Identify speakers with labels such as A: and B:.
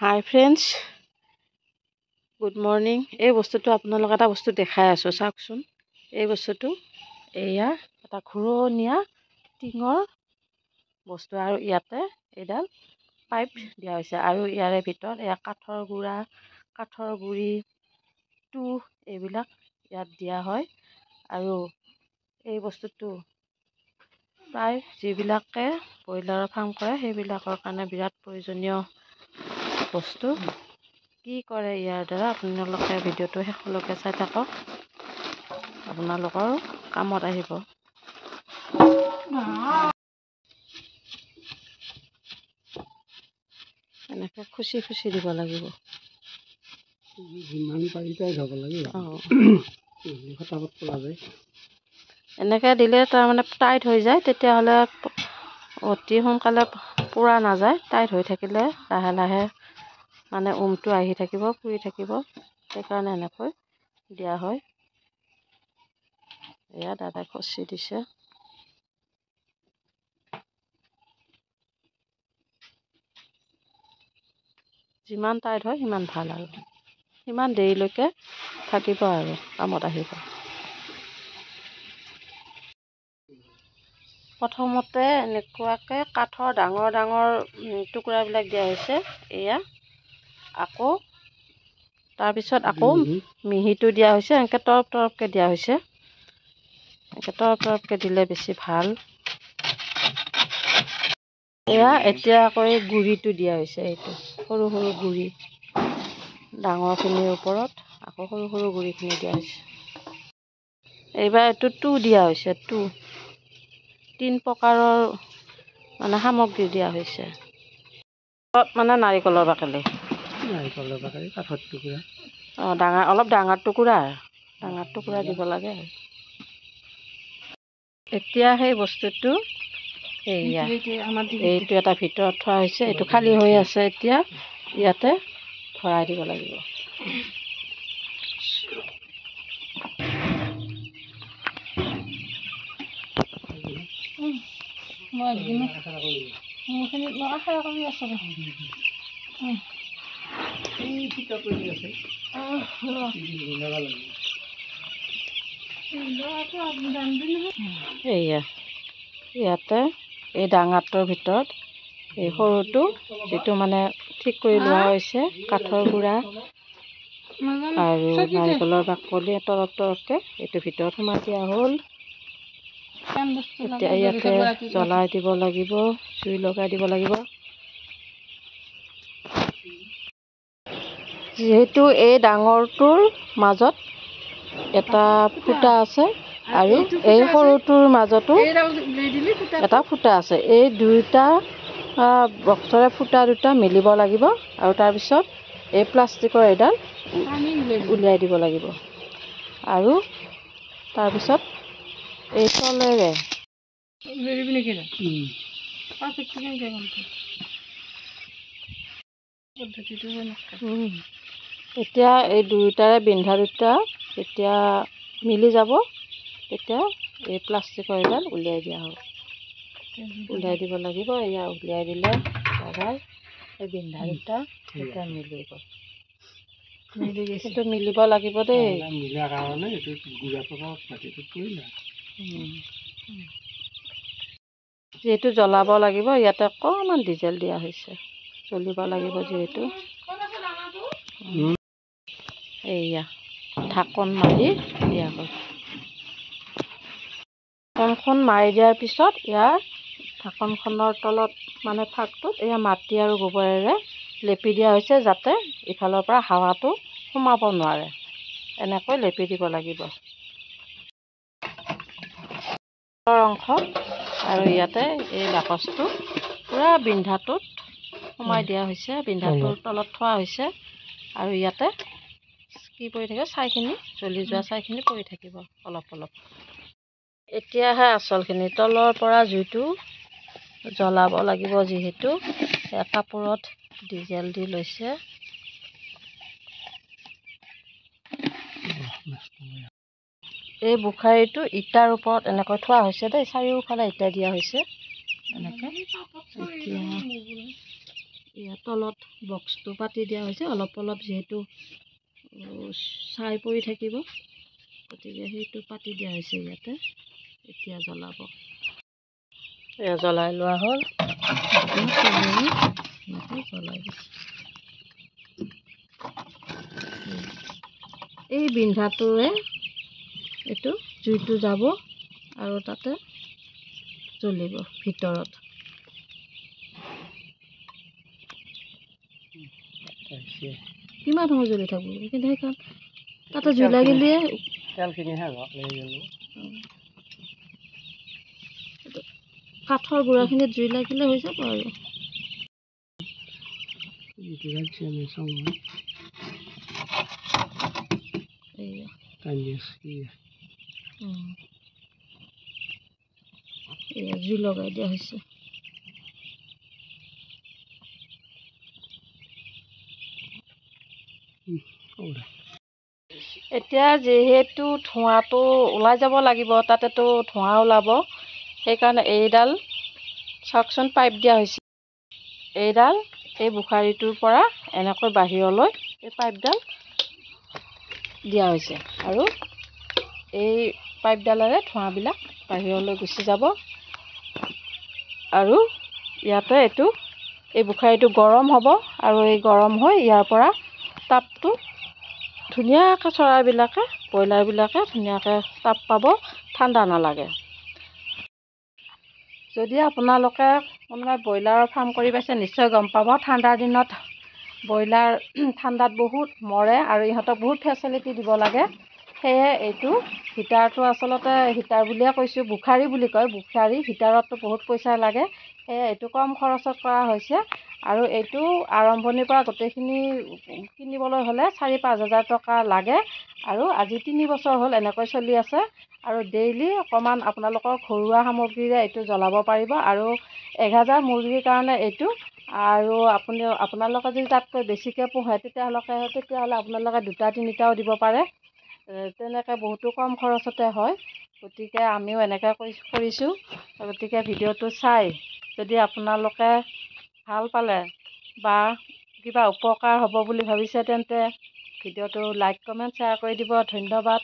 A: হাই friends, good morning. এই বস্তুটো আপোনালোক এটা বস্তু দেখাই আছোঁ, চাওকচোন। এই বস্তুটো এয়া এটা ঘূৰণীয়া টিঙৰ বস্তু আৰু ইয়াতে এইডাল পাইপ দিয়া হৈছে আৰু ইয়াৰে ভিতৰত এয়া কাঠৰ গুড়া, কাঠৰ গুড়ি, তুঁহ এইবিলাক ইয়াত দিয়া হয়। আৰু এই বস্তুটো প্ৰায় যিবিলাকে ব্ৰইলাৰৰ ফাৰ্ম কৰে সেইবিলাকৰ কাৰণে বিৰাট প্ৰয়োজনীয় বস্তু। কি কৰে ইয়াৰ দ্বাৰা আপোনালোকে ভিডিঅ'টো শেষলৈকে চাই থাকক, আপোনালোকৰ কামত আহিব। এনেকৈ খুচি খুচি দিব লাগিব, যিমান পাৰি টাইট হ'ব লাগিব। ফটাফট পোৱা যায়। এনেকৈ দিলে তাৰমানে টাইট হৈ যায়, তেতিয়াহ'লে অতি সোনকালে পোৰা নাযায়। টাইট হৈ থাকিলে লাহে লাহে মানে উমটো আহি থাকিব, ফুৰি থাকিব। সেইকাৰণে এনেকৈ দিয়া হয়। এয়া দাদাই খচি দিছে। যিমান টাইট হয় সিমান ভাল, আৰু সিমান দেৰিলৈকে থাকিব আৰু কামত আহিব। প্ৰথমতে এনেকুৱাকৈ কাঠৰ ডাঙৰ ডাঙৰ টুকুৰাবিলাক দিয়া হৈছে। এয়া আকৌ তাৰপিছত আকৌ মিহিটো দিয়া হৈছে। এনেকৈ তৰপ তৰপকৈ দিয়া হৈছে। এনেকৈ তৰপ তৰপকৈ দিলে বেছি ভাল। এয়া এতিয়া আকৌ এই গুড়িটো দিয়া হৈছে। এইটো সৰু সৰু গুড়ি, ডাঙৰখিনিৰ ওপৰত আকৌ সৰু সৰু গুড়িখিনি দিয়া হৈছে। এইবাৰ এইটো তুঁহ দিয়া হৈছে। তুঁহ 3 প্ৰকাৰৰ মানে সামগ্ৰী দিয়া হৈছে। মানে নাৰিকলৰ বাকলি, কাঠৰ টুকুৰা, ডাঙৰ অলপ ডাঙৰ টুকুৰা দিব লাগে। এতিয়া সেই বস্তুটো এইটো এটা ভিতৰত থোৱা হৈছে। এইটো খালী হৈ আছে। এতিয়া ইয়াতে ভৰাই দিব লাগিব। এয়া ইয়াতে এই ডাঙৰটোৰ ভিতৰত এই সৰুটো, যিটো মানে ঠিক কৰি লোৱা হৈছে, কাঠৰ গুড়া আৰু নাৰিকলৰ বাকলি তৰপ তৰপকৈ এইটো ভিতৰত সোমাই দিয়া হ'ল। এতিয়া ইয়াতে জ্বলাই দিব লাগিব, জুই লগাই দিব লাগিব। যিহেতু এই ডাঙৰটোৰ মাজত এটা ফুটা আছে আৰু এই সৰুটোৰ মাজতো এটা ফুটা আছে। এই দুয়োটা বক্সৰে ফুটা দুটা মিলিব লাগিব আৰু তাৰপিছত এই প্লাষ্টিকৰ এডাল উলিয়াই দিব লাগিব। আৰু তাৰপিছত এই তলেৰে এতিয়া এই দুয়োটাৰে বিন্ধা দুটা যেতিয়া মিলি যাব, তেতিয়া এই প্লাষ্টিকৰ এডাল উলিয়াই দিয়া হ'ব। উলিয়াই দিব লাগিব। এয়া উলিয়াই দিলে দাদাই এই বিন্ধা দুটা এতিয়া মিলিব। সেইটো মিলিব লাগিব দেই। মিলাৰ কাৰণে এইটো যিহেতু জ্বলাব লাগিব, ইয়াতে অকণমান ডিজেল দিয়া হৈছে। জ্বলিব লাগিব যিহেতু। এয়া ঢাকন মাৰি দিয়া হ'ল। ঢাকনখন মাৰি দিয়াৰ পিছত ইয়াৰ ঢাকনখনৰ তলত মানে ফাকটোত এয়া মাটি আৰু গোবৰেৰে লেপি দিয়া হৈছে, যাতে ইফালৰ পৰা হাৱাটো সোমাব নোৱাৰে। এনেকৈ লেপি দিব লাগিব অংশ। আৰু ইয়াতে এই বাকচটো পূৰা বিন্ধাটোত সোমাই দিয়া হৈছে, বিন্ধাটোৰ তলত থোৱা হৈছে। আৰু ইয়াতে কি পৰি থাকিব, ছাইখিনি জ্বলি যোৱা ছাইখিনি পৰি থাকিব অলপ অলপ। এতিয়াহে আচলখিনি, তলৰ পৰা জুইটো জ্বলাব লাগিব। যিহেতু কাপোৰত ডিজেল দি লৈছে। এই বুখাৰীটো ইটাৰ ওপৰত এনেকৈ থোৱা হৈছে দেই, চাৰিওফালে ইটা দিয়া হৈছে এনেকৈ। এতিয়া ইয়াত তলত বক্সটো পাতি দিয়া হৈছে, অলপ অলপ যিহেতু ছাই পৰি থাকিব, গতিকে সেইটো পাতি দিয়া হৈছে ইয়াতে। এতিয়া জ্বলাব, এয়া জ্বলাই লোৱা হ'ল, জ্বলাই দিছে। এই বিন্ধাটোৱে এইটো জুইটো যাব আৰু তাতে জ্বলিব ভিতৰত। কিমান সময় জ্বলি থাকব, কিন্তু সেইখন তাতে জুই লাগিলে কাঠৰ গুড়াখিনিত জুই লাগিলে হৈ যাব আৰু। জুই লগাই দিয়া হৈছে। এতিয়া যিহেতু ধোঁৱাটো ওলাই যাব লাগিব, তাতেতো ধোঁৱা ওলাব, সেইকাৰণে এইডাল চাওকচোন পাইপ দিয়া হৈছে। এইডাল এই বুখাৰীটোৰ পৰা এনেকৈ বাহিৰলৈ এই পাইপডাল দিয়া হৈছে, আৰু এই পাইপডালেৰে ধোঁৱাবিলাক বাহিৰলৈ গুচি যাব। আৰু ইয়াতে এইটো এই বুখাৰীটো গৰম হ'ব, আৰু এই গৰম হৈ ইয়াৰ পৰা তাপটো ধুনীয়াকৈ চৰাইবিলাকে, ব্ৰইলাৰবিলাকে ধুনীয়াকৈ তাপ পাব, ঠাণ্ডা নালাগে। যদি আপোনালোকে কোনোবাই ব্ৰইলাৰৰ ফাৰ্ম কৰি পাইছে নিশ্চয় গম পাব, ঠাণ্ডাৰ দিনত ব্ৰইলাৰ ঠাণ্ডাত বহুত মৰে আৰু ইহঁতক বহুত ফেচিলিটি দিব লাগে। সেয়ে এইটো হিটাৰটো আচলতে হিটাৰ বুলিয়ে কৈছোঁ, বুখাৰী বুলি কয়, বুখাৰী হিটাৰততো বহুত পইচা লাগে, সেয়ে এইটো কম খৰচত কৰা হৈছে। আৰু এইটো আৰম্ভণিৰ পৰা গোটেইখিনি কিনিবলৈ হ'লে 4-5 হাজাৰ টকা লাগে, আৰু আজি 3 বছৰ হ'ল এনেকৈ চলি আছে। আৰু ডেইলি অকণমান আপোনালোকৰ ঘৰুৱা সামগ্ৰীৰে এইটো জ্বলাব পাৰিব, আৰু 1000 মুৰ্গীৰ কাৰণে এইটো। আৰু আপোনালোকে যদি তাতকৈ বেছিকৈ পোহে তেতিয়াহ'লে আপোনালোকে 2-3টাও দিব পাৰে, তেনেকৈ বহুতো কম খৰচতে হয়। গতিকে আমিও এনেকৈ কৰিছোঁ। গতিকে ভিডিঅ'টো চাই যদি আপোনালোকে ভাল পালে বা কিবা উপকাৰ হ'ব বুলি ভাবিছে, তেন্তে ভিডিঅ'টো লাইক, কমেণ্ট, শ্বেয়াৰ কৰি দিব। ধন্যবাদ।